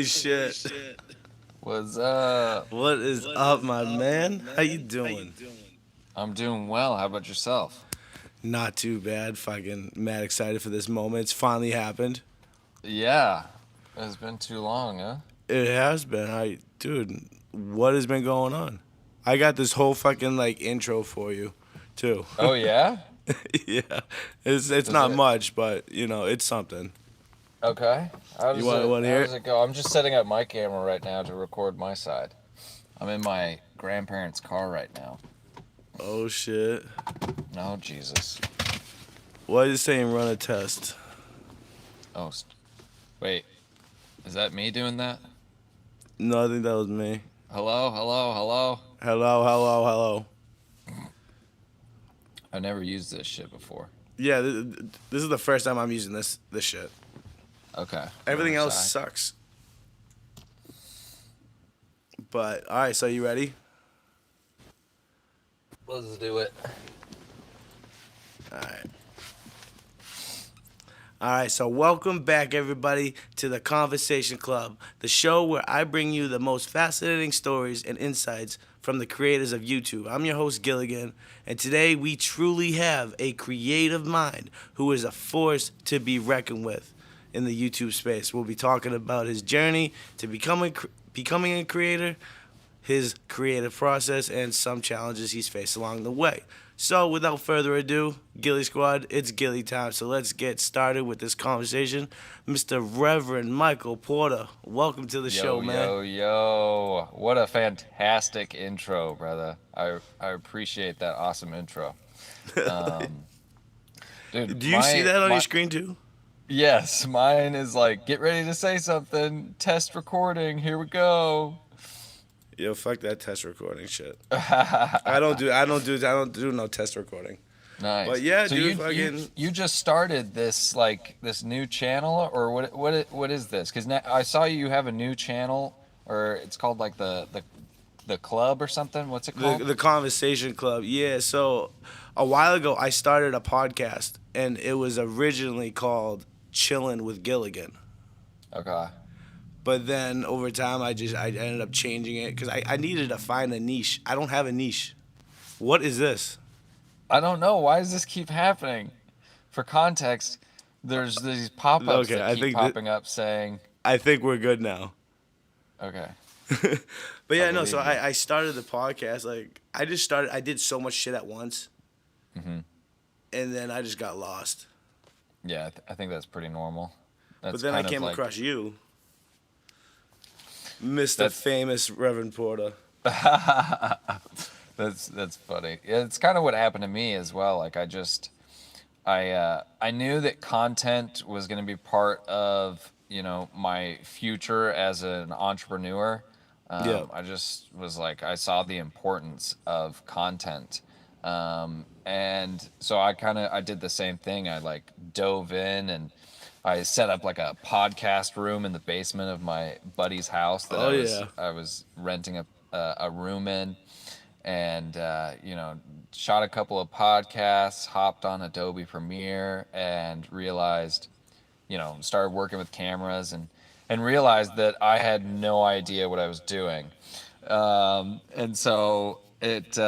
Holy shit. What's up? What is up, my man? How you doing? I'm doing well. How about yourself? Not too bad. Fucking mad excited for this moment. It's finally happened. Yeah. It's been too long, huh? It has been. Dude, what has been going on? I got this whole fucking like intro for you, too. Oh yeah? Yeah. It's Does not it much, but it's something. Okay. How You does want it to how hear does it? it go? I'm just setting up my camera right now to record my side. I'm in my grandparents' car right now. Oh shit. No, Jesus. Why is it saying run a test? Oh, wait. Is that me doing that? No, I think that was me. Hello, hello, hello. Hello, hello, hello. I've never used this shit before. Yeah, this is the first time I'm using this shit. Okay. Everything Another else side. sucks. But all right, so you ready? Let's do it. All right. All right, so welcome back, everybody, to the Conversation Club, the show where I bring you the most fascinating stories and insights from the creators of YouTube. I'm your host, Gilligan, and today we truly have a creative mind who is a force to be reckoned with in the YouTube space. We'll be talking about his journey to becoming a creator, his creative process, and some challenges he's faced along the way. So, without further ado, Gilly Squad, it's Gilly time. So let's get started with this conversation. Mr. Reverend Michael Porter, welcome to the show, Yo, man. yo, yo. What a fantastic intro, brother. I appreciate that awesome intro. Um, dude, Do you see that on your screen too? yes, mine is like, get ready to say something, test recording, here we go. Yo, fuck that test recording shit. I don't do no test recording. But Nice. yeah, So dude, you fucking you just started this like this new channel or what is this? Because I saw you have a new channel or it's called like the club or something. What's it the called? the conversation club. Yeah, so a while ago I started a podcast and it was originally called Chillin' with Gilligan. Okay. But then over time, I ended up changing it because I needed to find a niche. I don't have a niche. What is this? I don't know. Why does this keep happening? For context, there's these pop-ups Okay, that keep popping up saying, I think we're good now. okay, But I yeah, no. So believe you. I started the podcast. Like I just started. I did so much shit at once, Hmm. and then I just got lost. Yeah, I think that's pretty normal. But That's then I kind of came like, across you, Mister that's Famous Reverend Porter. that's funny. Yeah, it's kind of what happened to me as well. Like I knew that content was going to be part of, my future as an entrepreneur. Yeah. I just was like, I saw the importance of content. And so I did the same thing. I like dove in and I set up like a podcast room in the basement of my buddy's house that Oh yeah. I was renting a room in, and shot a couple of podcasts, hopped on Adobe Premiere, and realized, started working with cameras and realized that I had no idea what I was doing, and so it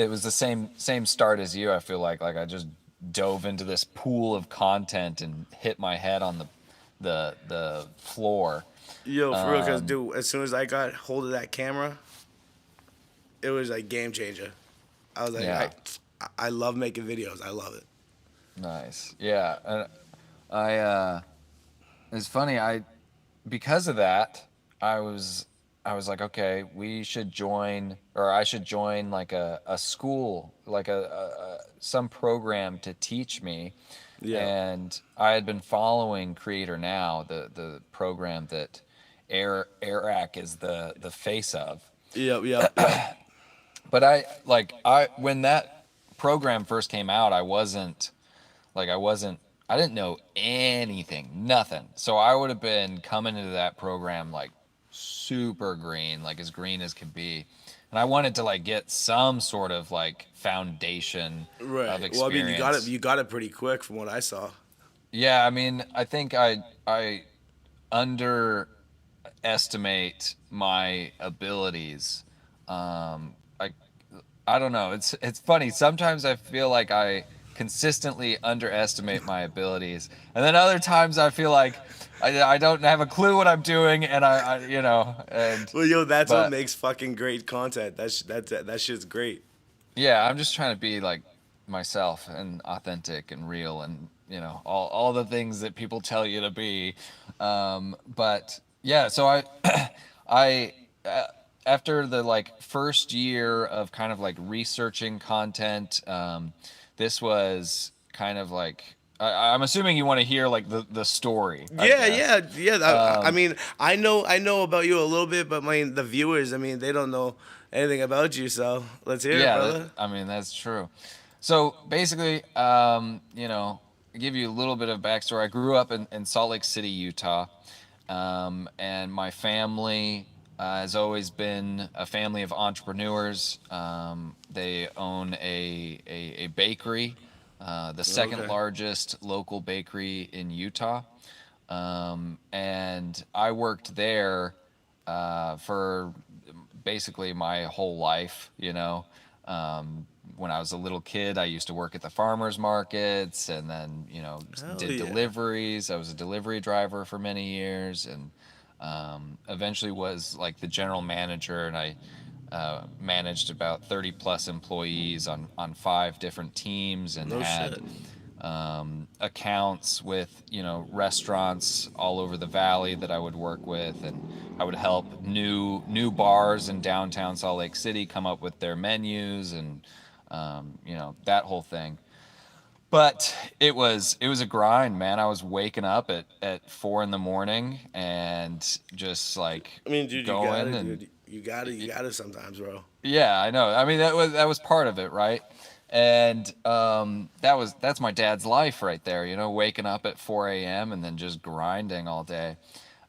was the same start as you. I feel like I just dove into this pool of content and hit my head on the floor. Yo, for real, cause Um, dude, as soon as I got hold of that camera, it was like game changer. I was like, yeah, I love making videos. I love it. nice. Yeah, and I it's funny. Because of that, I was I was like, okay, we should join, or I should join like a school, like some program to teach me. Yeah. And I had been following Creator Now, the program that Eric is the face of. Yep. Yep. Yep. But I when that program first came out, I didn't know anything, nothing. So I would have been coming into that program like super green, like as green as could be. And I wanted to like get some sort of like foundation of Right. Well, I mean, you got it. experience. You got it pretty quick from what I saw. Yeah, I mean, I think I estimate my abilities. Like I don't know. It's funny. Sometimes I feel like I consistently underestimate my abilities, and then other times I feel like I don't have a clue what I'm doing, and and Well, yo, that's what but makes fucking great content. That shit's great. yeah, I'm just trying to be like myself and authentic and real and all the things that people tell you to be. But yeah, so I after the like first year of kind of like researching content, this was kind of like I'm assuming you want to hear like the story, I Yeah, guess. yeah, yeah. I mean, I know about you a little bit, but the viewers, I mean, they don't know anything about you. So let's hear it, Yeah, brother. I mean that's true. So basically, give you a little bit of backstory. I grew up in Salt Lake City, Utah, and my family has always been a family of entrepreneurs. They own a bakery, the second Okay. largest local bakery in Utah, and I worked there for basically my whole life. When I was a little kid, I used to work at the farmers markets, and then Hell did yeah. deliveries. I was a delivery driver for many years, and eventually was like the general manager, and I managed about 30 plus employees on 5 different teams, and No had shit. accounts with restaurants all over the valley that I would work with, and I would help new bars in downtown Salt Lake City come up with their menus, and that whole thing. But it was a grind, man. I was waking up at 4 in the morning and just like I mean, dude, you got going it, and dude. You got it sometimes, bro. yeah, I know. I mean, that was part of it, right? And that's my dad's life right there. Waking up at 4 a.m. and then just grinding all day,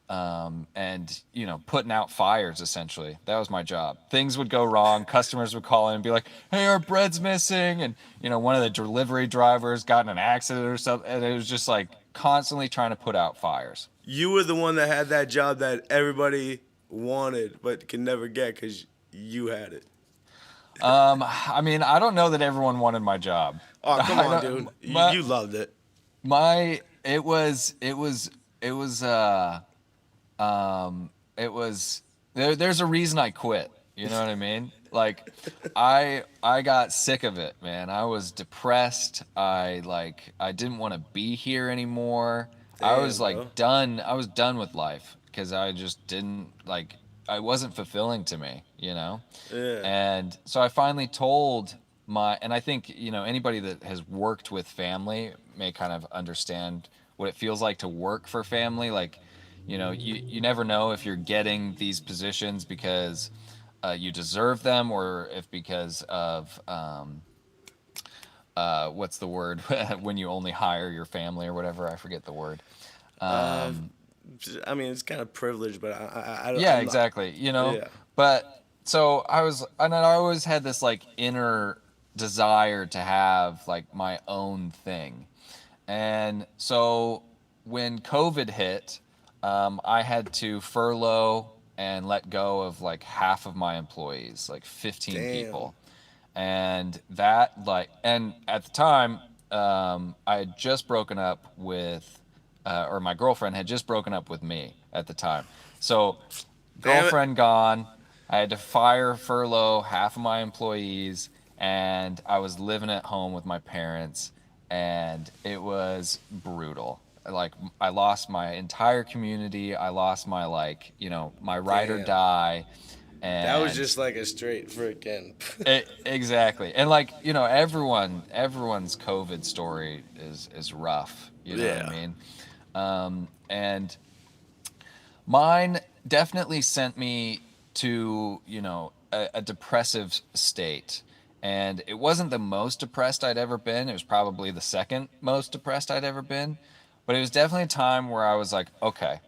and putting out fires. Essentially, that was my job. Things would go wrong. Customers would call in and be like, "Hey, our bread's missing," and one of the delivery drivers got in an accident or something, and it was just like constantly trying to put out fires. You were the one that had that job that everybody wanted but can never get because you had it. I mean, I don't know that everyone wanted my job. Oh, come I on, don't. dude. You loved it. My it was there's a reason I quit. You know what I mean? Like I got sick of it, man. I was depressed. I didn't want to be here anymore. I was Damn, bro. like done. I was done with life because I just didn't like I wasn't fulfilling to me. Yeah. And so I finally told and I think, anybody that has worked with family may kind of understand what it feels like to work for family. Like, you never know if you're getting these positions because you deserve them, or if because of, what's the word, when you only hire your family or whatever. I forget the word. Uh, Um, I mean, it's kind of privileged, but Yeah, I'm not. exactly. Yeah. But so and I always had this like inner desire to have like my own thing. And so when COVID hit, I had to furlough and let go of like half of my employees, like 15 Damn. people. And at the time, I had just broken up with, or my girlfriend had just broken up with me at the time. So, Damn it. girlfriend gone. I had to furlough half of my employees, and I was living at home with my parents, and it was brutal. Like, I lost my entire community. I lost my, my ride or Damn. die. That was And just like a straight freaking. exactly. And like, everyone's COVID story is rough. You know what I Yeah. mean? And mine definitely sent me to, a depressive state. And it wasn't the most depressed I'd ever been. It was probably the second most depressed I'd ever been. But it was definitely a time where I was like, okay,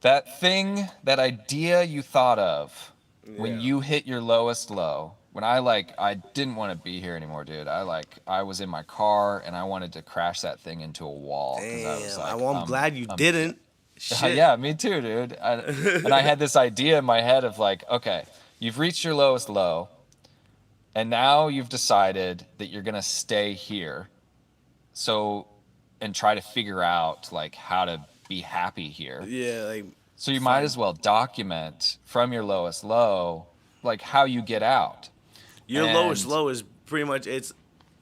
that thing, that idea you thought of when Yeah. you hit your lowest low, when I didn't want to be here anymore, dude. I was in my car and I wanted to crash that thing into a wall because I was Damn. like, I'm glad you didn't. Shit. Yeah, me too, dude. And I had this idea in my head of like, okay, you've reached your lowest low, and now you've decided that you're gonna stay here. So, and try to figure out like how to be happy here. Yeah, like So you might find as well document from your lowest low, like how you get out. your lowest And low is pretty much it's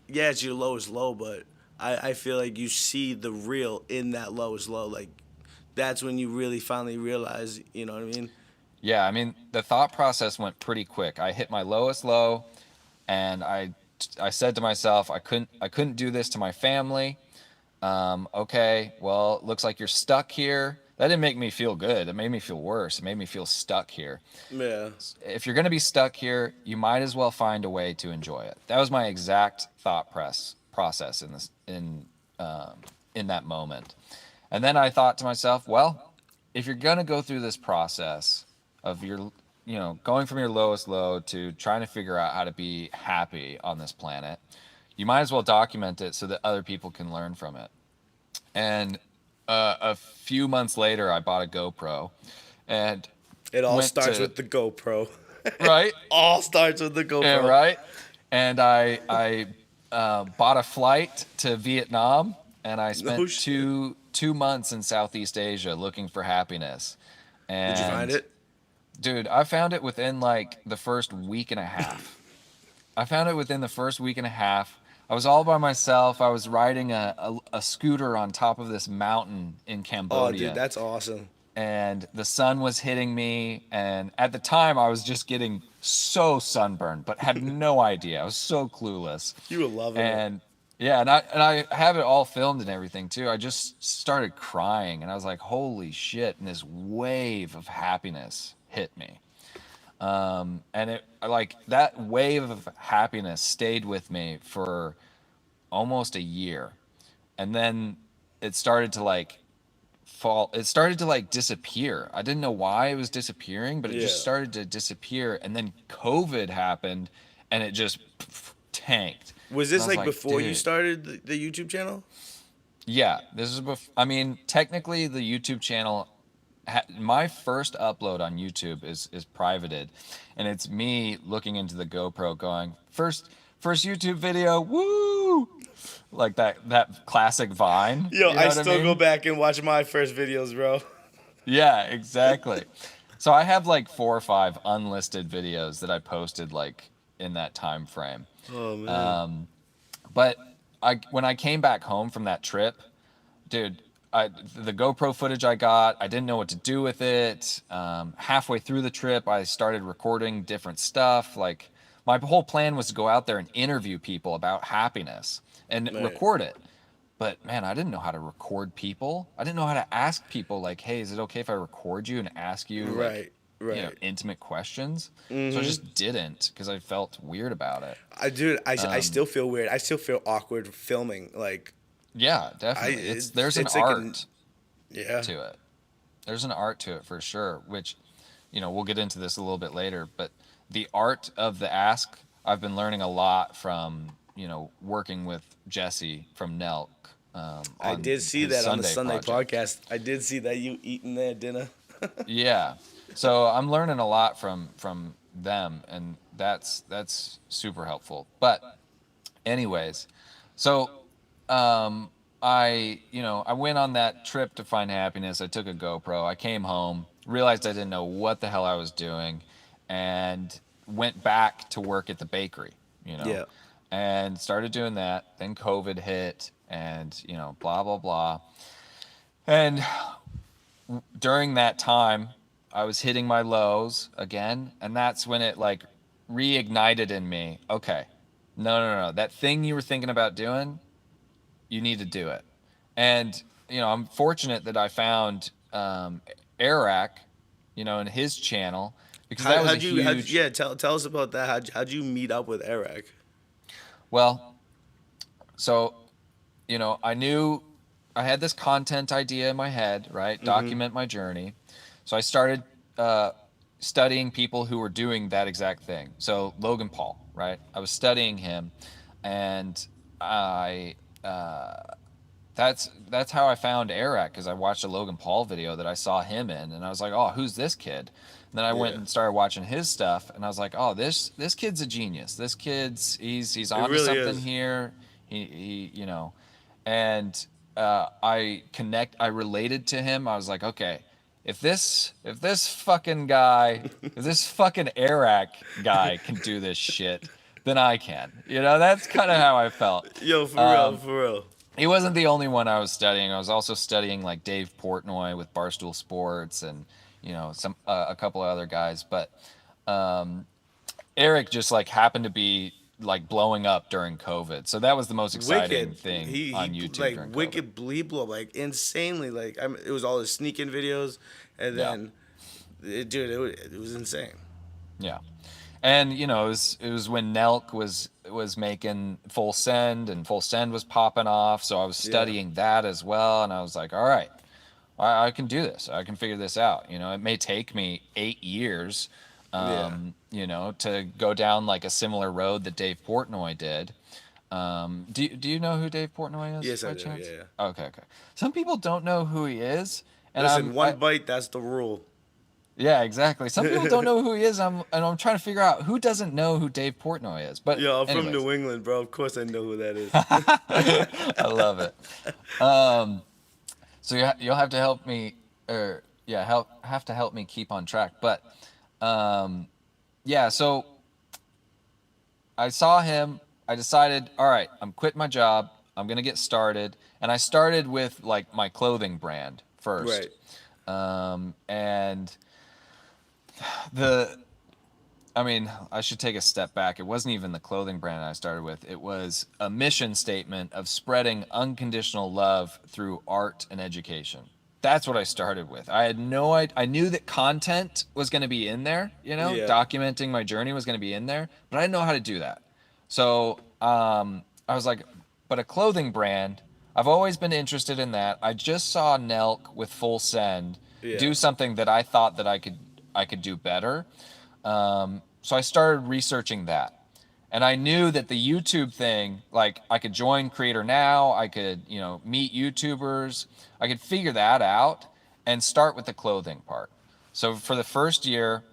yeah, it's your lowest low, but I feel like you see the real in that lowest low. Like that's when you really finally realize, you know what I mean? yeah, I mean, the thought process went pretty quick. I hit my lowest low, and I said to myself, I couldn't do this to my family. Okay, well, it looks like you're stuck here. That didn't make me feel good. It made me feel worse. It made me feel stuck here. Yeah. If you're going to be stuck here, you might as well find a way to enjoy it. That was my exact process in that moment. And then I thought to myself, well, if you're going to go through this process of going from your lowest low to trying to figure out how to be happy on this planet, you might as well document it so that other people can learn from it. And a few months later, I bought a GoPro and It all went starts to, with the GoPro. right? All starts with the Yeah, GoPro. right. And I bought a flight to Vietnam, and I No spent shit. two months in Southeast Asia looking for happiness. Did you find And it? dude, I found it within like the first week and a half. I found it within the first week and a half. I was all by myself. I was riding a scooter on top of this mountain in Oh, dude, Cambodia, that's awesome. and the sun was hitting me. And at the time, I was just getting so sunburned, but had no idea. I was so clueless. You were loving it. And yeah, and I have it all filmed and everything too. I just started crying, and I was like, "Holy shit!" And this wave of happiness hit me. And it like that wave of happiness stayed with me for almost a year, and then it started to like fall. It started to like disappear. I didn't know why it was disappearing, but it just Yeah. started to disappear. And then COVID happened, and it just tanked. Was And I this was like like, before you dude, started the YouTube channel? yeah, this is I mean, technically, the YouTube channel. My first upload on YouTube is privated, and it's me looking into the GoPro, going first YouTube video, woo, like that classic Vine. Yo, You know I what I still go mean? back and watch my first videos, bro. Yeah, exactly. So I have like 4 or 5 unlisted videos that I posted like in that time frame. Oh man. Um, but when I came back home from that trip, dude, the GoPro footage I got, I didn't know what to do with it. Halfway through the trip, I started recording different stuff. Like my whole plan was to go out there and interview people about happiness and Right. record it. But man, I didn't know how to record people. I didn't know how to ask people like, "Hey, is it okay if I record you and ask you like, Right. Right. intimate questions?" So I Mhm. just didn't because I felt weird about it. I Um, still feel weird. I still feel awkward filming. Like yeah, I definitely. There's an it's like an art yeah. to it. There's an art to it for sure, which, we'll get into this a little bit later, but the art of the ask, I've been learning a lot from, working with Jesse from Nelk I on did see his that on the Sunday Sunday project. podcast. I did see that you eating their dinner. Yeah. So I'm learning a lot from them, and that's super helpful. But anyways, so I went on that trip to find happiness. I took a GoPro. I came home, realized I didn't know what the hell I was doing, and went back to work at the bakery, Yeah. and started doing that. Then COVID hit, and blah blah blah. And during that time, I was hitting my lows again, and that's when it like reignited in me. Okay, no, that thing you were thinking about doing, you need to do it. And I'm fortunate that I found Eric, in his channel, because that was a How'd huge. yeah, tell us about that. How'd you meet up with Eric? Well, so I knew I had this content idea in my head, right? Mm-hmm. Document my journey. So I started uh, studying people who were doing that exact thing. So Logan Paul, right? I was studying him, and I that's how I found Eric, because I watched a Logan Paul video that I saw him in, and I was like, oh, who's this kid? And then I went Yeah. and started watching his stuff, and I was like, oh, this kid's a genius. This kid's he's It onto really something is. here. He you know, and I related to him. I was like, okay, if this fucking guy, if this fucking Eric guy can do this shit, then I can. That's kind of how I felt. Yo, for real, Um, for real. he wasn't the only one I was studying. I was also studying like Dave Portnoy with Barstool Sports, and some a couple of other guys. But um, Eric just like happened to be like blowing up during COVID, so that was the most exciting Wicked. thing He on YouTube like during COVID. wicked bleed up like insanely. Like it was all his sneaking videos, and Yeah, then, dude, it was insane. yeah. And it was when Nelk was making Full Send, and Full Send was popping off, so I was Yeah, studying that as well, and I was like, all right, I can do this. I can figure this out. It may take me 8 years, yeah. to go down like a similar road that Dave Portnoy did. Do you know who Dave Portnoy is Yes, I by do. Yeah, chance? yeah. Okay, okay. Some people don't know who he is, and Listen, one bite, that's the rule. yeah, exactly. Some people don't know who he is. And I'm trying to figure out who doesn't know who Dave Portnoy is. But Yo, I'm from anyways, New England, bro. Of course I know who that is. I love it. So you'll have to help me, or yeah, have to help me keep on track. But yeah, so I saw him. I decided, all right, I'm quitting my job. I'm gonna get started, and I started with like my clothing brand first. Right. And the I mean, I should take a step back. It wasn't even the clothing brand I started with. It was a mission statement of spreading unconditional love through art and education. That's what I started with. I had no idea. I knew that content was going to be in there, Yeah. documenting my journey was going to be in there, but I didn't know how to do that. So I was like, but a clothing brand, I've always been interested in that. I just saw Nelk with Full Send Yeah. do something that I thought that I could do better. So I started researching that. And I knew that the YouTube thing, like I could join Creator Now, I could, meet YouTubers, I could figure that out and start with the clothing part. So for the first year,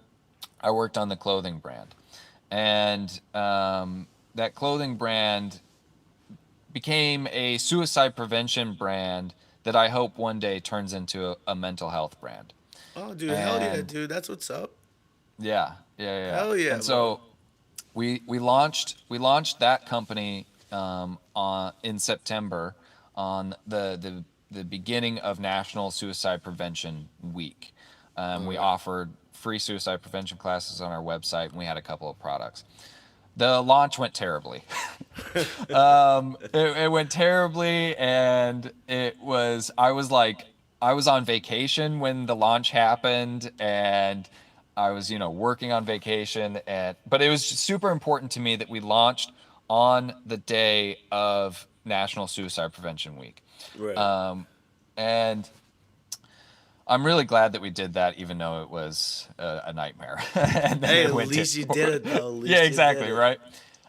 I worked on the clothing brand. And that clothing brand became a suicide prevention brand that I hope one day turns into a mental health brand. Oh, dude, hell yeah, And dude. That's what's up. yeah, yeah, yeah. Yeah. Hell yeah, And bro. so we launched that company in September on the beginning of National Suicide Prevention Week. We Okay. offered free suicide prevention classes on our website, and we had a couple of products. The launch went terribly. It went terribly, and I was on vacation when the launch happened, and I was working on vacation, but it was super important to me that we launched on the day of National Suicide Prevention Week. Right. And I'm really glad that we did that, even though it was a nightmare. And then Hey, it at went least you did it, though. At yeah, least you did exactly, it. right.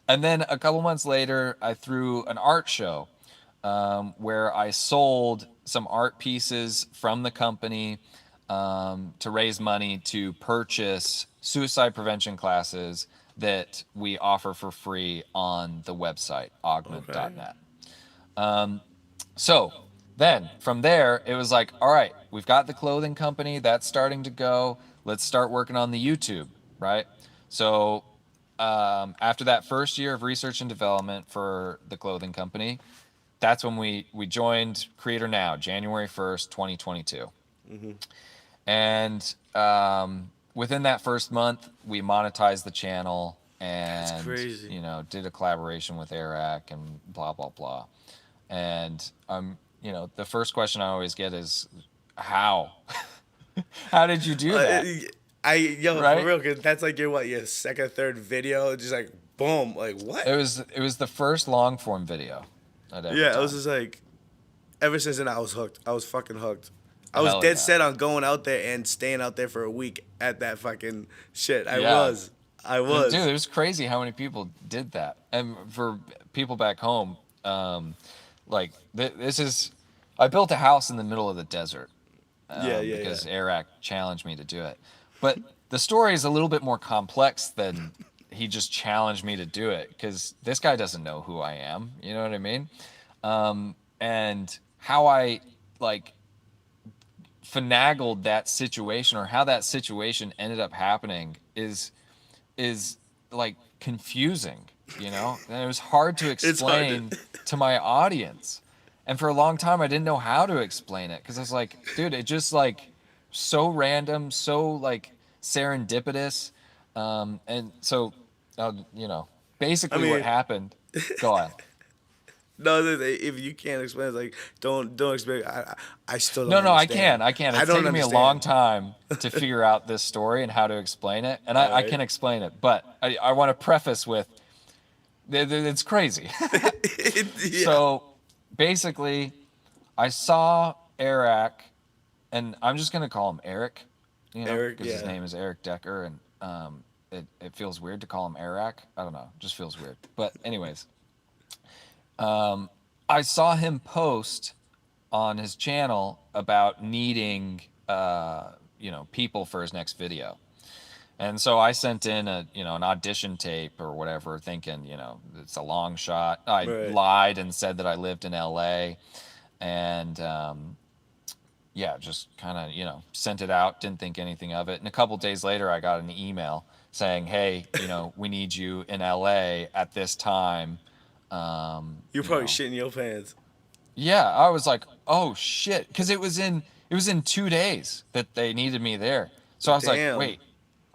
And then a couple months later, I threw an art show where I sold some art pieces from the company to raise money to purchase suicide prevention classes that we offer for free on the website, Okay. augment.net. So then from there, it was like, all right, we've got the clothing company that's starting to go. Let's start working on the YouTube, right? So after that first year of research and development for the clothing company, that's when we joined Creator Now, January 1st, 2022. And within that first month, we monetized the channel That's and crazy. did a collaboration with Eric and blah blah blah. And the first question I always get is how? How did you do Uh, that? yo, for Right? real, cause that's like your second, third video, just like boom, like what? It was the first long form video I'd ever Yeah, I was done. just like, ever since then I was hooked. I was fucking hooked. I was Hell dead yeah. set on going out there and staying out there for a week at that fucking shit. I Yeah. was. I Dude, was. it was crazy how many people did that. And for people back home, like this is I built a house in the middle of the desert Yeah, yeah, yeah. because Eric challenged me to do it. But the story is a little bit more complex than he just challenged me to do it, because this guy doesn't know who I am. You know what I mean? And how I like finagled that situation, or how that situation ended up happening, is like confusing, and it was hard to It's hard to. explain to my audience. And for a long time I didn't know how to explain it, because I was like, dude, it just like so random, so like serendipitous. And so I basically what mean, happened. Go on. no, if you can't explain, it's like don't explain. I still don't No, I understand. can. I can. I It's don't taken me a long understand. time to figure out this story and how to explain it. And All I right. can explain it, but I want to preface with it's crazy. Yeah. So basically, I saw Eric, and I'm just gonna call him Eric, Eric. because his Yeah. name is Eric Decker, and it feels weird to call him Eric. I don't know, it just feels weird. But anyways, I saw him post on his channel about needing people for his next video. And so I sent in an audition tape or whatever, thinking, it's a long shot. I Right. lied and said that I lived in LA, and yeah, just kind of, sent it out, didn't think anything of it. And a couple days later, I got an email saying, hey, we need you in LA at this time. Um, You're you probably know, shitting your pants. yeah, I was like, oh shit, because it was in 2 days that they needed me there. So I was like, Damn. wait,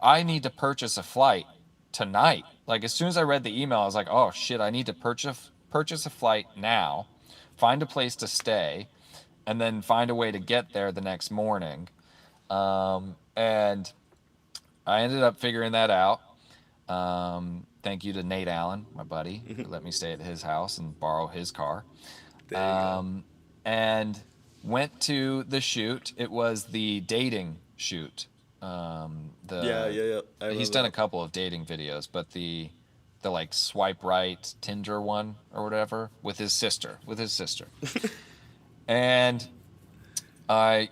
I need to purchase a flight tonight. Like as soon as I read the email, I was like, oh shit, I need to purchase a flight now, find a place to stay, and then find a way to get there the next morning. And I ended up figuring that out. Thank you to Nate Allen, my buddy, who let me stay at his house and borrow his car. There you go. um, and went to the shoot. It was the dating shoot. Yeah, The yeah, yeah. I He's remember done a that. couple of dating videos, but the like swipe right Tinder one or whatever, with his sister. And I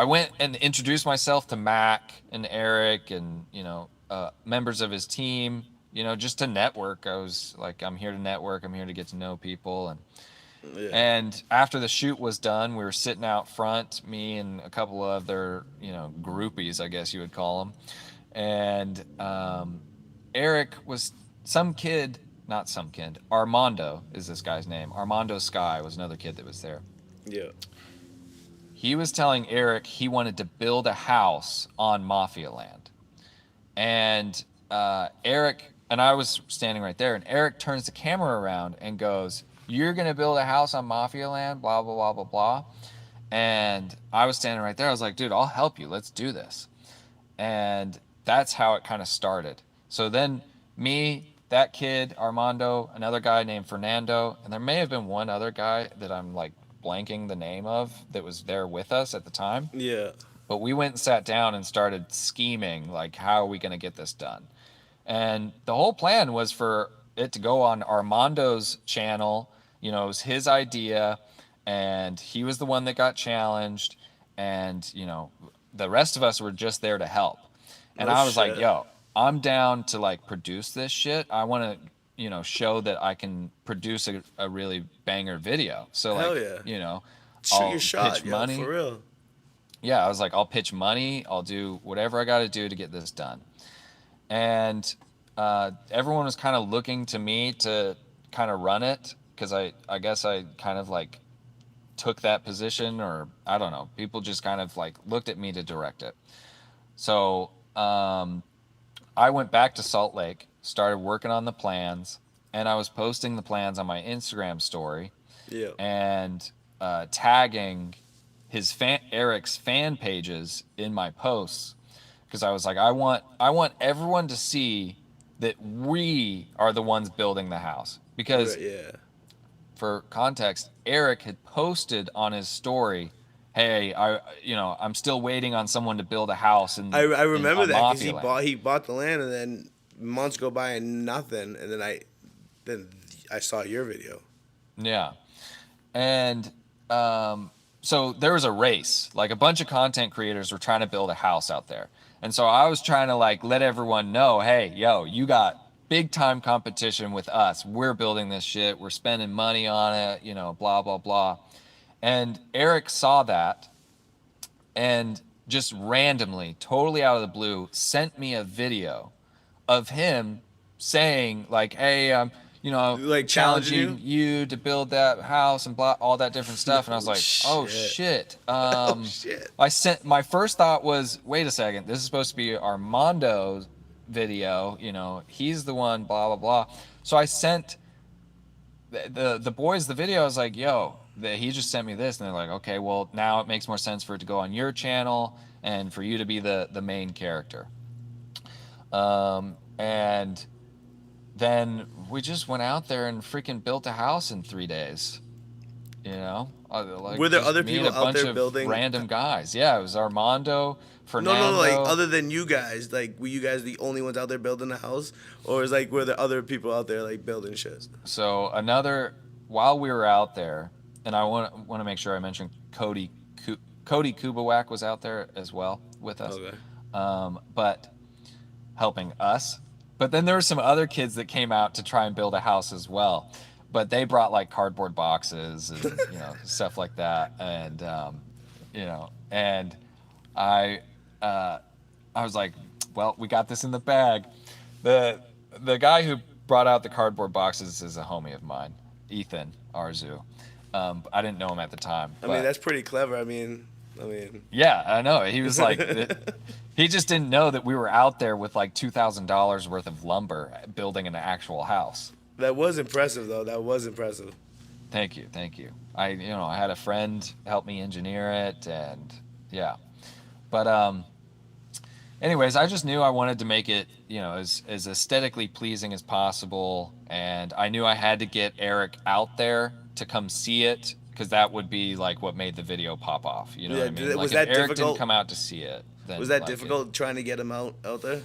went and introduced myself to Mac and Eric and members of his team. Just to network. I was like, I'm here to network. I'm here to get to know people. And Yeah. and after the shoot was done, we were sitting out front, me and a couple of other, groupies, I guess you would call them. And Eric was some kid, not some kid, Armando is this guy's name. Armando Sky was another kid that was there. Yeah. He was telling Eric he wanted to build a house on Mafia land. And Eric, and I was standing right there, and Eric turns the camera around and goes, you're going to build a house on Mafia land, blah, blah, blah, blah, blah. And I was standing right there. I was like, dude, I'll help you. Let's do this. And that's how it kind of started. So then me, that kid, Armando, another guy named Fernando, and there may have been one other guy that I'm like blanking the name of that was there with us at the time. Yeah. But we went and sat down and started scheming, like, how are we going to get this done? And the whole plan was for it to go on Armando's channel. It was his idea, and he was the one that got challenged. And, the rest of us were just there to help. And No I was like, shit. yo, I'm down to like produce this shit. I want to, show that I can produce a really banger video. So Hell like, yeah. Shoot your I'll pitch shot, yo, for money. real. Yeah, I was like, I'll pitch money. I'll do whatever I got to do to get this done. And everyone was kind of looking to me to kind of run it, because I guess I kind of like took that position, or I don't know. People just kind of like looked at me to direct it. So I went back to Salt Lake, started working on the plans, and I was posting the plans on my Instagram story Yeah. and tagging Eric's fan pages in my posts, because I was like, I want everyone to see that we are the ones building the house. Because Right, yeah. for context, Eric had posted on his story, hey, I'm still waiting on someone to build a house I in remember on that because Mafia land. he bought the land, and then months go by and nothing, and then I saw your video. Yeah. And so there was a race, like a bunch of content creators were trying to build a house out there. And so I was trying to like let everyone know, hey, yo, you got big time competition with us. We're building this shit. We're spending money on it, you know, blah, blah, blah. And Eric saw that and just randomly, totally out of the blue, sent me a video of him saying like, hey, you know, Like challenging challenging you to build that house and blah, all that different stuff. And I was Oh, like, oh shit. shit. Oh shit. My first thought was, wait a second, this is supposed to be Armando's video, you know, he's the one, blah, blah, blah. So I sent the boys the video. I was like, yo, he just sent me this. And they're like, okay, well, now it makes more sense for it to go on your channel and for you to be the main character. And then we just went out there and freaking built a house in 3 days. You know, like Were there just other me and people a out bunch there of building? random guys. Yeah, it was Armando, No, Fernando. like other than you guys, like were you guys the only ones out there building a house, or is like were there other people out there like building shit? So while we were out there, and I want to make sure I mention Cody Kubawak was out there as well with us. Okay. But helping us. But then there were some other kids that came out to try and build a house as well. But they brought like cardboard boxes and you know stuff like that, and you know, and I was like, well, we got this in the bag. The guy who brought out the cardboard boxes is a homie of mine, Ethan Arzu. I didn't know him at the time. I mean, that's pretty clever. I mean. Yeah, I know. He was like, he just didn't know that we were out there with like $2,000 worth of lumber building an actual house. That was impressive, though. That was impressive. Thank you. I had a friend help me engineer it, and yeah. But anyways, I just knew I wanted to make it, you know, as aesthetically pleasing as possible, and I knew I had to get Eric out there to come see it, because that would be like what made the video pop off. You know what I mean? Like Was if that Eric difficult? didn't come out to see it, then Was that like difficult trying to get him out there?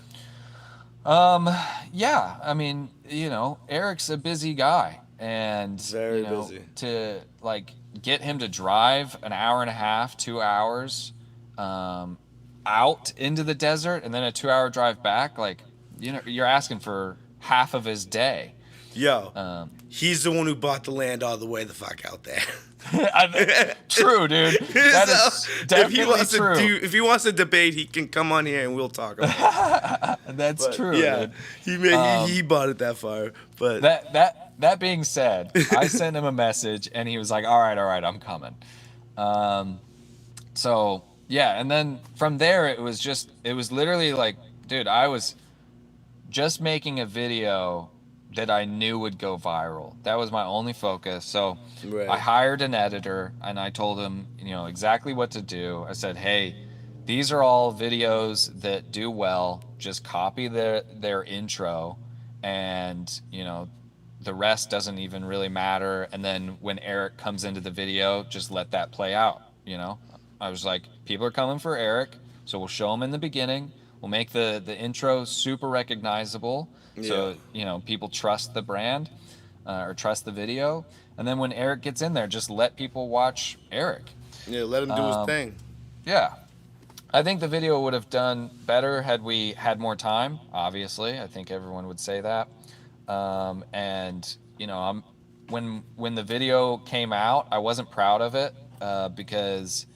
Yeah. I mean, you know, Eric's a busy guy, and Very you know, busy. to like get him to drive an hour and a half, 2 hours, out into the desert, and then a 2 hour drive back, like, you know, you're asking for half of his day. Yo, he's the one who bought the land all the way the fuck out there. True, dude. That is definitely true. If he wants to debate, he can come on here and we'll talk about it. That's true. Yeah, dude. he bought it that far. But that being said, I sent him a message and he was like, all right, I'm coming. So yeah, and then from there it was literally like, dude, I was just making a video that I knew would go viral. That was my only focus. So Right. I hired an editor and I told him, you know, exactly what to do. I said, hey, these are all videos that do well. Just copy their intro, and, you know, the rest doesn't even really matter. And then when Eric comes into the video, just let that play out, you know? I was like, people are coming for Eric, so we'll show him in the beginning. We'll make the intro super recognizable, so you know people trust the brand or trust the video. And then when Eric gets in there, just let people watch Eric. Yeah, let him do his thing. Yeah, I think the video would have done better had we had more time. Obviously, I think everyone would say that. And you know, when the video came out, I wasn't proud of it because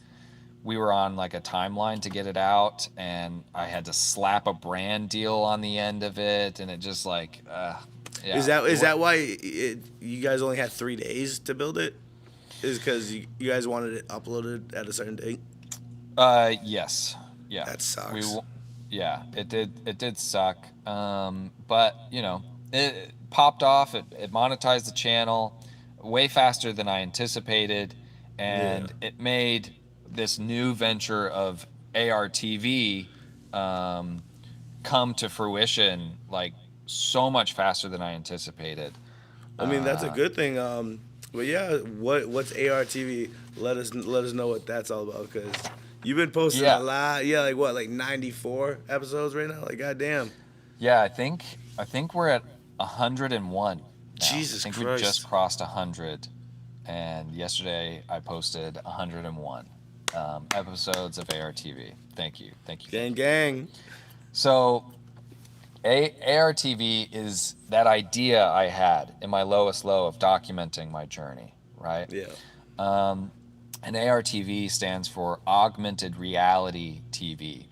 we were on like a timeline to get it out, and I had to slap a brand deal on the end of it, and it just like, yeah. Is that why you guys only had 3 days to build it? Is because you guys wanted it uploaded at a certain date? Yes. Yeah. That sucks. Yeah, it did suck. But you know, it popped off. It monetized the channel way faster than I anticipated, and it made this new venture of ARTV come to fruition like so much faster than I anticipated. I mean, that's a good thing. But yeah, what's ARTV? Let us know what that's all about, because you've been posting a lot. Yeah, like what, like 94 episodes right now? Like goddamn. Yeah, I think we're at 101 now. Jesus I think Christ. we just crossed 100, and yesterday I posted 101 episodes of ARTV. Thank you, thank you, Gang, thank you. gang. So ARTV is that idea I had in my lowest low of documenting my journey, right? Yeah. And ARTV stands for Augmented Reality TV.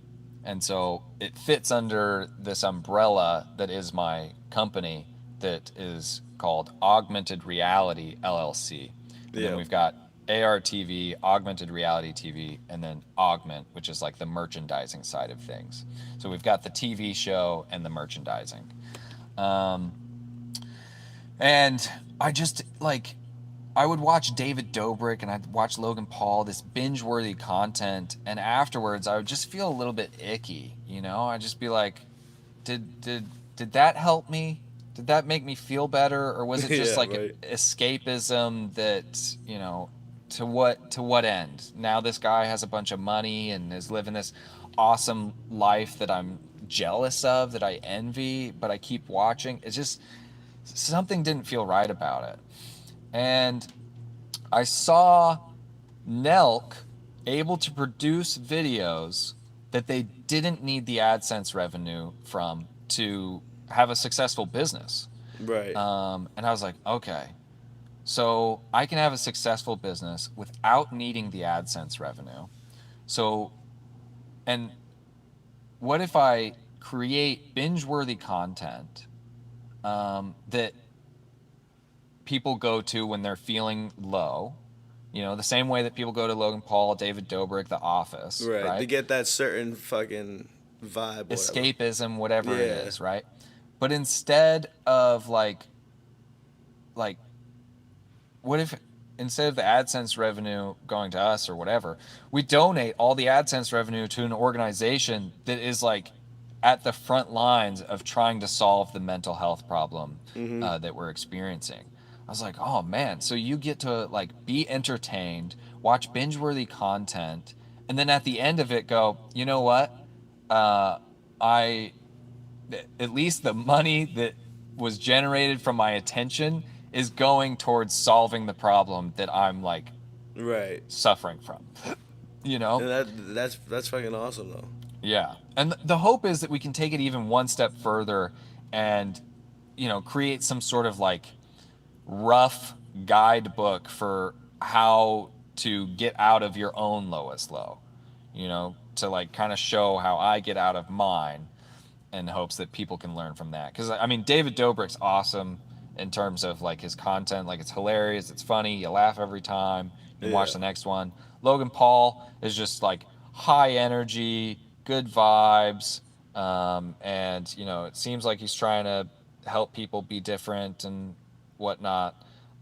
And so it fits under this umbrella that is my company that is called Augmented Reality LLC. And then Yeah. we've got ARTV, Augmented Reality TV, and then Augment, which is like the merchandising side of things. So we've got the TV show and the merchandising. And I just like I would watch David Dobrik and I'd watch Logan Paul, this binge-worthy content, and afterwards I would just feel a little bit icky, you know? I'd just be like, did that help me? Did that make me feel better, or was it just Yeah, like right. escapism that, you know, to what end? Now this guy has a bunch of money and is living this awesome life that I'm jealous of, that I envy, but I keep watching. It's just something didn't feel right about it. And I saw Nelk able to produce videos that they didn't need the AdSense revenue from to have a successful business. Right. And I was like, okay, so I can have a successful business without needing the AdSense revenue. So, and what if I create binge-worthy content that people go to when they're feeling low? You know, the same way that people go to Logan Paul, David Dobrik, The Office, Right. To right? get that certain fucking vibe or whatever. Escapism, whatever it Yeah. is, right? But instead of like what if instead of the AdSense revenue going to us or whatever, we donate all the AdSense revenue to an organization that is like at the front lines of trying to solve the mental health problem that we're experiencing. I was like, oh man, so you get to like be entertained, watch binge-worthy content, and then at the end of it go, you know what? I at least the money that was generated from my attention is going towards solving the problem that I'm like Right. suffering from. You know? And that's fucking awesome though. Yeah. And the hope is that we can take it even one step further and, you know, create some sort of like rough guidebook for how to get out of your own lowest low, you know, to like kind of show how I get out of mine in hopes that people can learn from that. Because I mean, David Dobrik's awesome in terms of like his content. Like it's hilarious, it's funny, you laugh every time. You Yeah. watch the next one. Logan Paul is just like high energy, good vibes, and you know it seems like he's trying to help people be different and whatnot.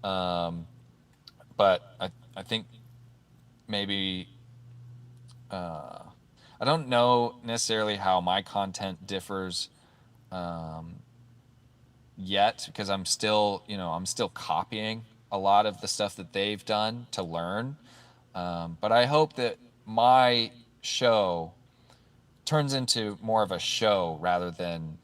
But I think maybe I don't know necessarily how my content differs yet because I'm still, you know, I'm still copying a lot of the stuff that they've done to learn. But I hope that my show turns into more of a show rather than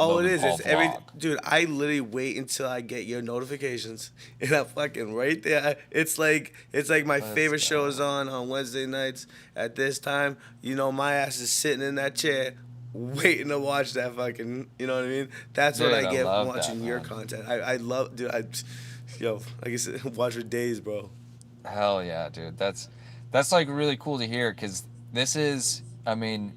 Oh, it Logan is. Paul It's every vlog. dude. I literally wait until I get your notifications, and I'm fucking right there. It's like my Let's favorite show go. is on Wednesday nights at this time. You know, my ass is sitting in that chair, waiting to watch that fucking. You know what I mean? That's what I Dude, I get from love that, watching your man. content. I love, dude. Yo, like I said, watch for days, bro. Hell yeah, dude. That's like really cool to hear because this is, I mean,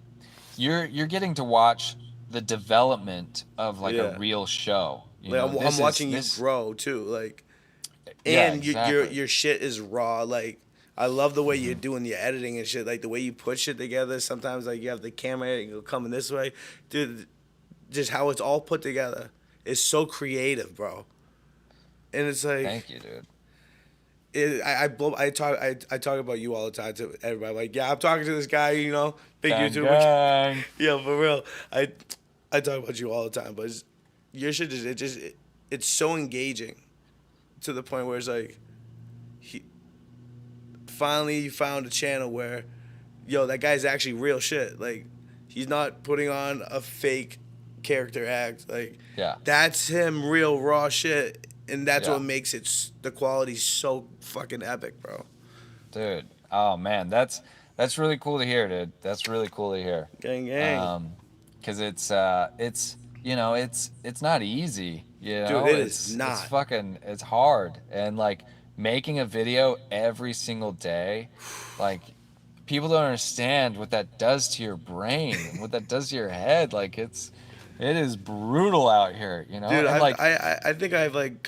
you're getting to watch the development of like a Yeah. real show. You Like know, I'm this is watching you this. grow too. Like, Yeah, and your exactly. your shit is raw. Like I love the way you're Hmm. doing your editing and shit. Like the way you put shit together. Sometimes like you have the camera and you go coming this way, dude. Just how it's all put together is so creative, bro. And it's like Thank you, dude. I talk about you all the time to everybody. Like yeah, I'm talking to this guy, you know, big Gang, YouTuber. gang. Yeah, for real. I talk about you all the time, but your shit it's so engaging to the point where it's like he finally you found a channel where yo that guy's actually real shit. Like he's not putting on a fake character act. Like Yeah. that's him real raw shit. and that's Yeah, what makes the quality so fucking epic, bro. dude. Oh man, that's really cool to hear, dude. That's really cool to hear. Gang, gang. Um, because it's it's not easy. Dude, it is It's not. fucking it's hard, and like making a video every single day, like people don't understand what that does to your brain and what that does to your head. Like it is brutal out here, Dude, and like I think I have like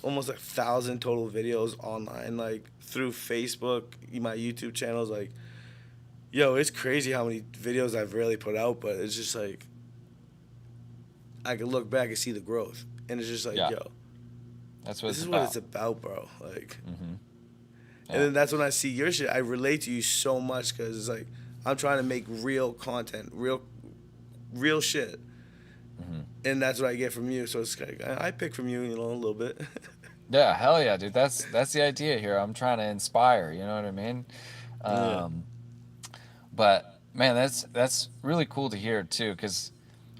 almost 1,000 total videos online, like through Facebook, my YouTube channels. Like, yo, it's crazy how many videos I've really put out, but it's just like I can look back and see the growth, and it's just like, yeah, yo, that's what this it's is what it's about. about, bro. Like, Hmm. and Yeah. then that's when I see your shit. I relate to you so much because it's like I'm trying to make real content, real shit, Hmm. and that's what I get from you. So it's like I pick from you, a little bit. Yeah, hell yeah, dude. That's the idea here. I'm trying to inspire, you know what I mean? Yeah, Um, but man, that's really cool to hear too, because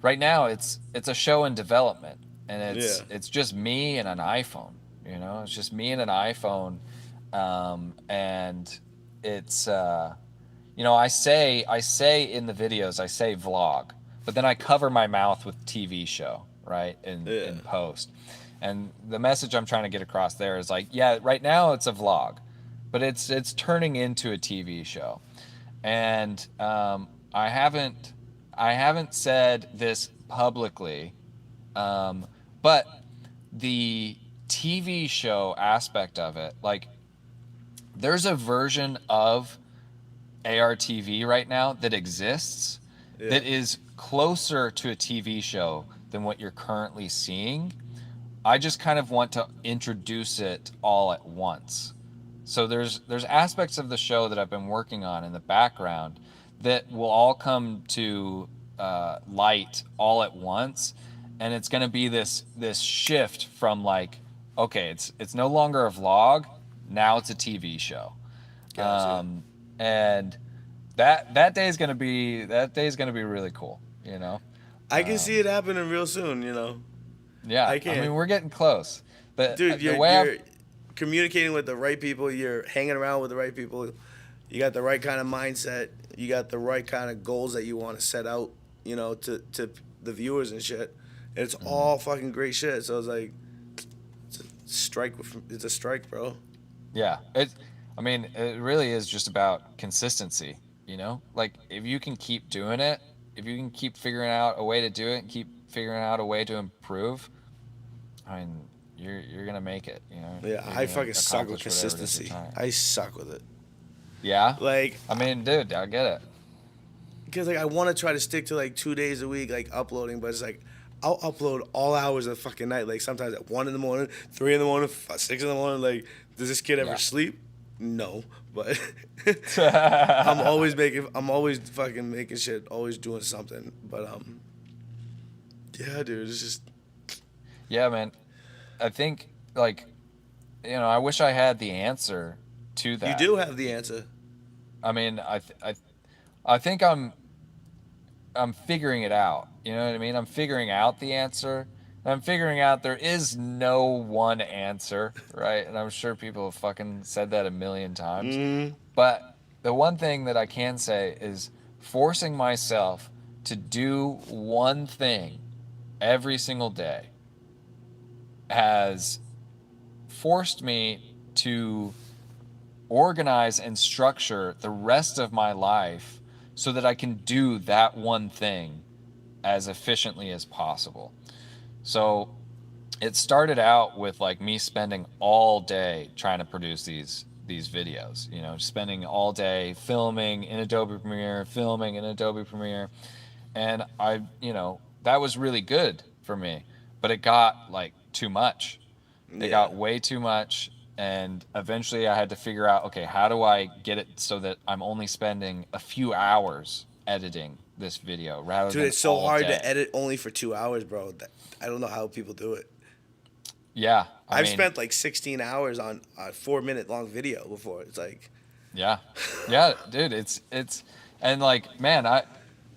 right now it's a show in development, and yeah, it's just me and an iPhone. It's just me and an iPhone, and it's I say in the videos I say vlog, but then I cover my mouth with TV show, right? In yeah. post. And the message I'm trying to get across there is like, yeah, right now it's a vlog, but it's turning into a TV show. And I haven't said this publicly, um, but the TV show aspect of it, like there's a version of ARTV right now that exists Yeah. that is closer to a TV show than what you're currently seeing. I just kind of want to introduce it all at once. So there's aspects of the show that I've been working on in the background that will all come to light all at once, and it's going to be this shift from like, okay, it's no longer a vlog, now it's a TV show, Gotcha. um, and that day is gonna be really cool, you know. I can see Um, it happening real soon. yeah, I I mean can't. we're getting close. Dude, The you're way I've you're communicating with the right people, you're hanging around with the right people. You got the right kind of mindset. You got the right kind of goals that you want to set out, to the viewers and shit. It's Mhm. all fucking great shit. So it's like it's a strike, bro. Yeah, I mean, it really is just about consistency, Like if you can keep doing it, if you can keep figuring out a way to do it and keep figuring out a way to improve, I mean, you're gonna make it, Yeah, You're I gonna fucking suck with accomplish whatever it is you're consistency. trying. I suck with it. Yeah, Like, I mean, dude, I get it. because like I want to try to stick to like 2 days a week, like uploading, but it's like I'll upload all hours of the fucking night. Like sometimes at 1 in the morning, 3 in the morning, 6 in the morning. Like, does this kid ever Yeah. sleep? No, but I'm always fucking making shit, always doing something. But yeah, dude, it's just Yeah, man. I think like I wish I had the answer to you that. do have the answer. I mean, I think I'm figuring it out. You know what I mean? I'm figuring out the answer. I'm figuring out there is no one answer, right? And I'm sure people have fucking said that a million times. Mm, But the one thing that I can say is forcing myself to do one thing every single day has forced me to organize and structure the rest of my life so that I can do that one thing as efficiently as possible. So it started out with like me spending all day trying to produce these videos, spending all day filming in Adobe Premiere, and that was really good for me, but it got like too much. It yeah. got way too much, and eventually I had to figure out, okay, how do I get it so that I'm only spending a few hours editing this video rather Dude, than it's so all hard to day. edit only for 2 hours, bro. I don't know how people do it. Yeah, I I've mean, spent like 16 hours on a 4 minute long video before. It's like, yeah, yeah, dude, it's and like, man,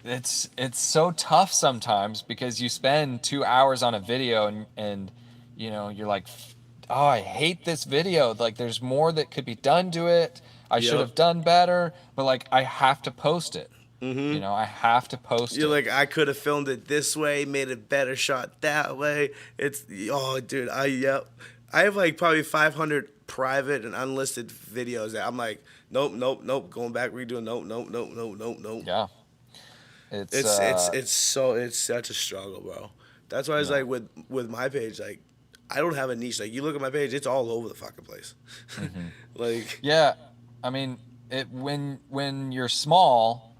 it's so tough sometimes because you spend 2 hours on a video, and you're like I hate this video. Like, there's more that could be done to it. I should Yep. have done better, but like, I have to post it. I have to post You're it. like, I could have filmed it this way, made a better shot that way. It's, oh, dude, yep. I have like probably 500 private and unlisted videos that I'm like, nope, nope, nope, going back, redoing, nope, nope, nope, nope, nope, nope. Yeah. It's, It's such a struggle, bro. That's why it's yeah. like with my page, like, I don't have a niche. Like, you look at my page, it's all over the fucking place. Like, Yeah. I mean, when you're small,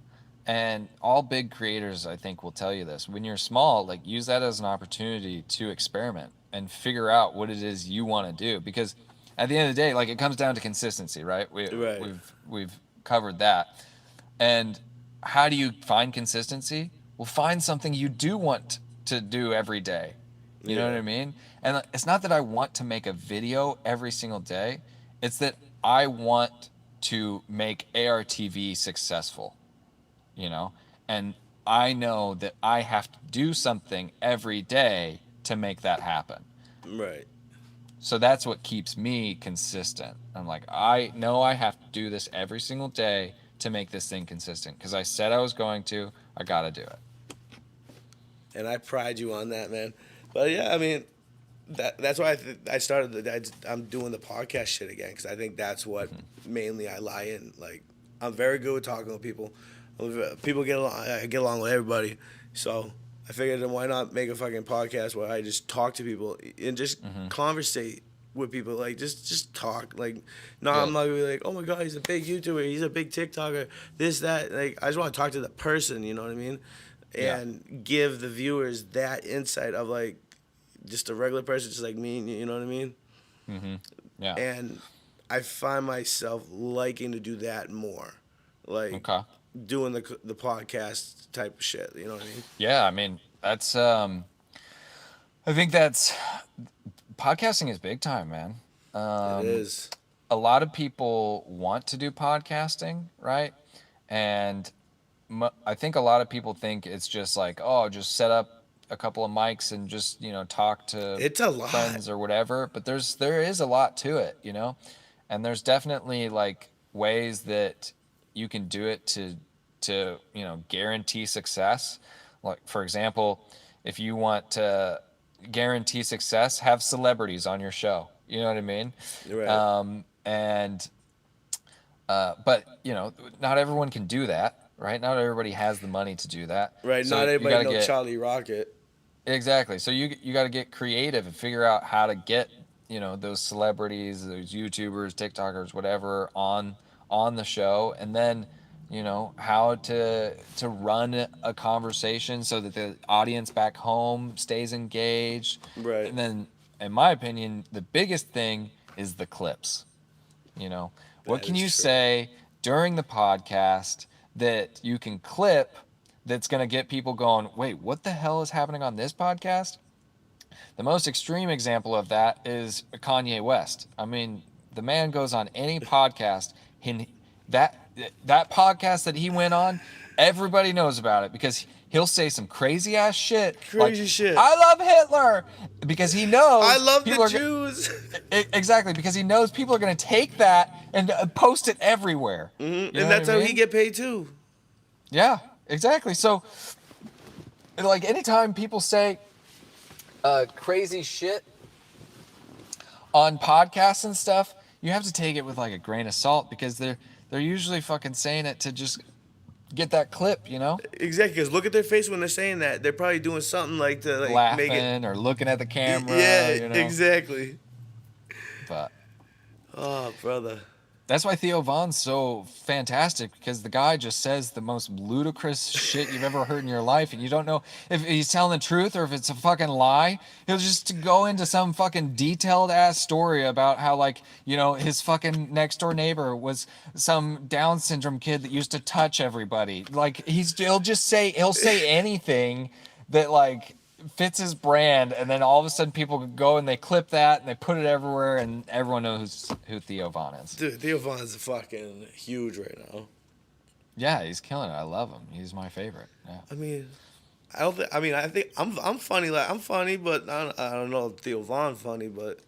and all big creators, I think, will tell you this. When you're small, like, use that as an opportunity to experiment and figure out what it is you want to do. Because at the end of the day, like, it comes down to consistency, right? right, We've covered that. And how do you find consistency? Well, find something you do want to do every day. You know yeah, what I mean? And it's not that I want to make a video every single day. It's that I want to make ARTV successful, and I know that I have to do something every day to make that happen. right. So that's what keeps me consistent. I'm like, I know I have to do this every single day to make this thing consistent, because I said I was going to. I got to do it. And I pride you on that, man. But yeah, I mean, that's why I started. I'm doing the podcast shit again because I think that's what mainly I lie in. Like, I'm very good with talking with people. People get along. I get along with everybody. So I figured, then why not make a fucking podcast where I just talk to people and just conversate with people. Like, just talk. Like, no, I'm not gonna be like, oh my god, he's a big YouTuber, he's a big TikToker, this, that. Like, I just want to talk to the person. You know what I mean? Yeah. And give the viewers that insight of like just a regular person, just like me. You know what I mean? Yeah. And I find myself liking to do that more, like Okay. doing the podcast type of shit. You know what I mean? Yeah. I mean, that's. I think that's podcasting is big time, man. It is. A lot of people want to do podcasting, right? And I think a lot of people think it's just like, oh, just set up a couple of mics and just, talk to It's a lot. friends or whatever. But there is a lot to it, and there's definitely like ways that you can do it to guarantee success. Like, for example, if you want to guarantee success, have celebrities on your show. You know what I mean? Right. And but not everyone can do that, right? Not everybody has the money to do that. Right. So Not you everybody gotta know get Charlie Rocket. exactly. So you got to get creative and figure out how to get those celebrities, those YouTubers, TikTokers, whatever on the show, and then how to run a conversation so that the audience back home stays engaged. Right. And then, in my opinion, the biggest thing is the clips. What That can is you true. say during the podcast that you can clip that's going to get people going, wait, what the hell is happening on this podcast? The most extreme example of that is Kanye West. I mean, the man goes on any podcast, and that podcast that he went on, everybody knows about it because he'll say some crazy ass shit like, Crazy shit. I love Hitler, because he knows I love people the are Jews. exactly, because he knows people are going to take that and post it everywhere. And that's how he get paid too. Yeah, exactly. So, like, anytime people say crazy shit on podcasts and stuff, you have to take it with like a grain of salt, because they're usually fucking saying it to just get that clip, Exactly, because look at their face when they're saying that. They're probably doing something like to like laughing make it. or looking at the camera, Yeah, exactly. But Oh, brother. that's why Theo Von's so fantastic, because the guy just says the most ludicrous shit you've ever heard in your life, and you don't know if he's telling the truth or if it's a fucking lie. He'll just go into some fucking detailed ass story about how, like, his fucking next door neighbor was some Down syndrome kid that used to touch everybody. Like, he'll say anything that like fits his brand, and then all of a sudden people go and they clip that and they put it everywhere, and everyone knows who Theo Von is. Dude, Theo Von's fucking huge right now. Yeah, he's killing it. I love him. He's my favorite. Yeah. I mean, I don't think. I mean, I think I'm funny. Like, I'm funny, but I don't know if Theo Von funny, but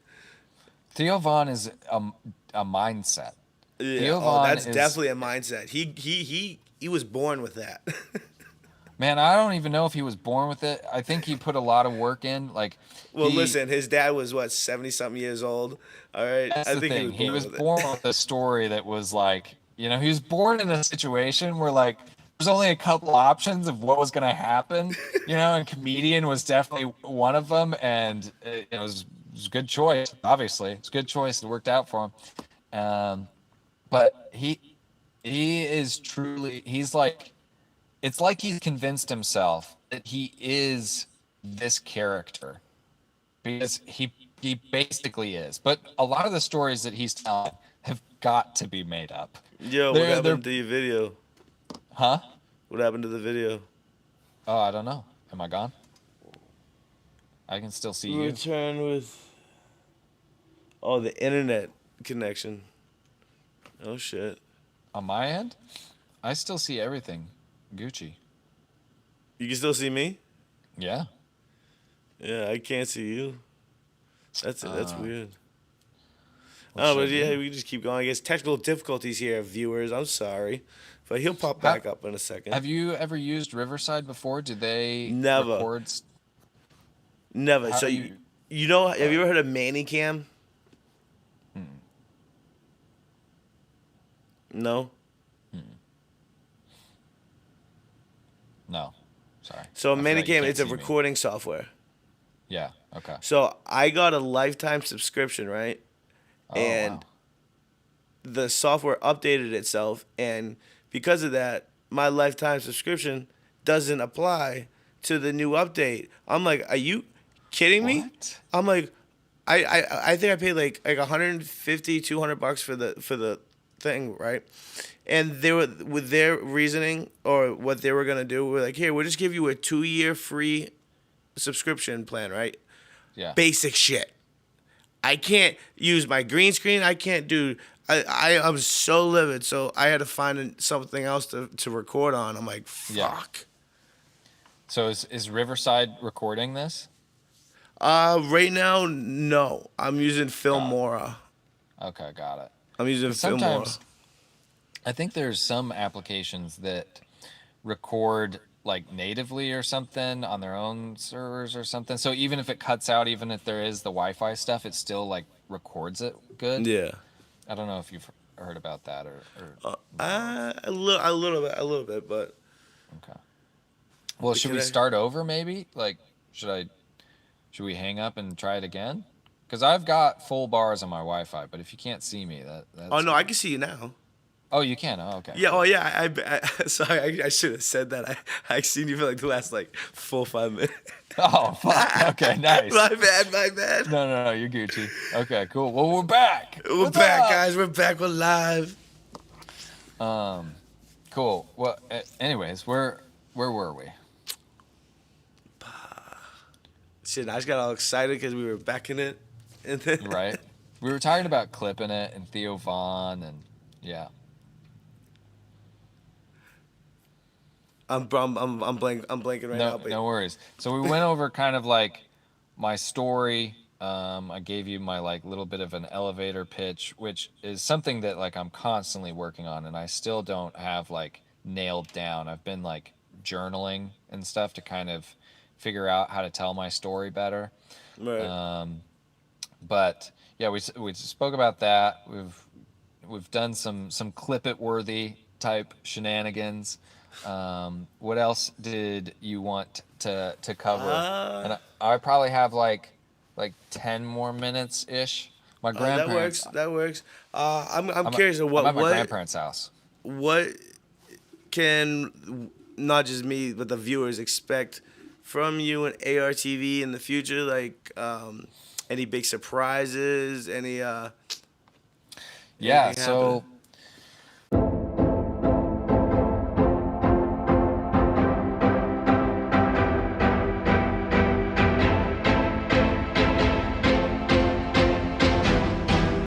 Theo Von is a mindset. Yeah. Theo Oh, Von that's is, definitely a mindset. He was born with that. man, I don't even know if he was born with it. I think he put a lot of work in. Like Well, he listen, his dad was what 70 something years old. All right, That's I the think he was thing. He born was with it. born with a story that was like, he was born in a situation where like there's only a couple options of what was going to happen, and comedian was definitely one of them, and it was a good choice. Obviously, it's a good choice. It worked out for him. But he is truly he's like it's like he's convinced himself that he is this character because he basically is. But a lot of the stories that he's telling have got to be made up. Yo, what They're happened to your video? huh? What happened to the video? Oh, I don't know. Am I gone? I can still see you. Return with the internet connection. Oh shit. On my end, I still see everything. Gucci. You can still see me? Yeah. Yeah, I can't see you. That's it. That's Uh, weird. what Oh, should I but yeah, do? we can just keep going. I guess technical difficulties here, viewers. I'm sorry, but he'll pop How, back up in a second. have you ever used Riverside before? Did they Never, record? never. How So do you, you? you know, have you Uh, ever heard of Manicam? hmm, No. hmm. No. Sorry. So I forgot you Manicam, can't it's a see me. recording software. Yeah. Okay. So I got a lifetime subscription, right? Oh And wow. the software updated itself, and because of that, my lifetime subscription doesn't apply to the new update. I'm like, are you kidding me? What? I'm like, I think I paid like 150 $200 for the thing, right? And they were with their reasoning or what they were gonna do. We're like, here, we'll just give you a 2-year free subscription plan, right? Yeah. Basic shit. I can't use my green screen. I can't do. I'm so livid. So I had to find something else to record on. I'm like, Yeah. fuck. So is Riverside recording this? Right now, no. I'm using Got Filmora. it. Okay, got it. I'm using Because Filmora. sometimes I think there's some applications that record like natively or something on their own servers or something. So even if it cuts out, even if there is the Wi-Fi stuff, it still like records it good. Yeah. I don't know if you've heard about that or no. A little bit, but Okay. Well, the should we connect. start over maybe? Like, should we hang up and try it again? Because I've got full bars on my Wi-Fi, but if you can't see me, Oh that's no, I fine. can see you now. Oh, you can. Oh, okay, Yeah. Oh cool. yeah. Sorry. I should have said that. I seen you for like the last like 4 or 5 minutes. Oh, fuck. Okay, nice. My bad. My bad. No, you're Gucci. Okay, cool. Well, we're back. We're What's back, up? guys. We're back. We're live. Um, cool. Well, anyways, where were we? Shit, I just got all excited because we were back in it, and then Right? We were talking about clipping it and Theo Von and yeah. I'm blanking right No, now. But no worries. So we went over kind of like my story. I gave you my like little bit of an elevator pitch, which is something that like I'm constantly working on, and I still don't have like nailed down. I've been like journaling and stuff to kind of figure out how to tell my story better. right. But yeah, we spoke about that. We've done some clip it worthy type shenanigans. What else did you want to cover? Uh, And I probably have like 10 more minutes ish. My that grandparents. works. That works. I'm I'm curious of I'm what at my grandparents' house. what can not just me but the viewers expect from you and ARTV in the future, like any big surprises, Yeah, anything so happen?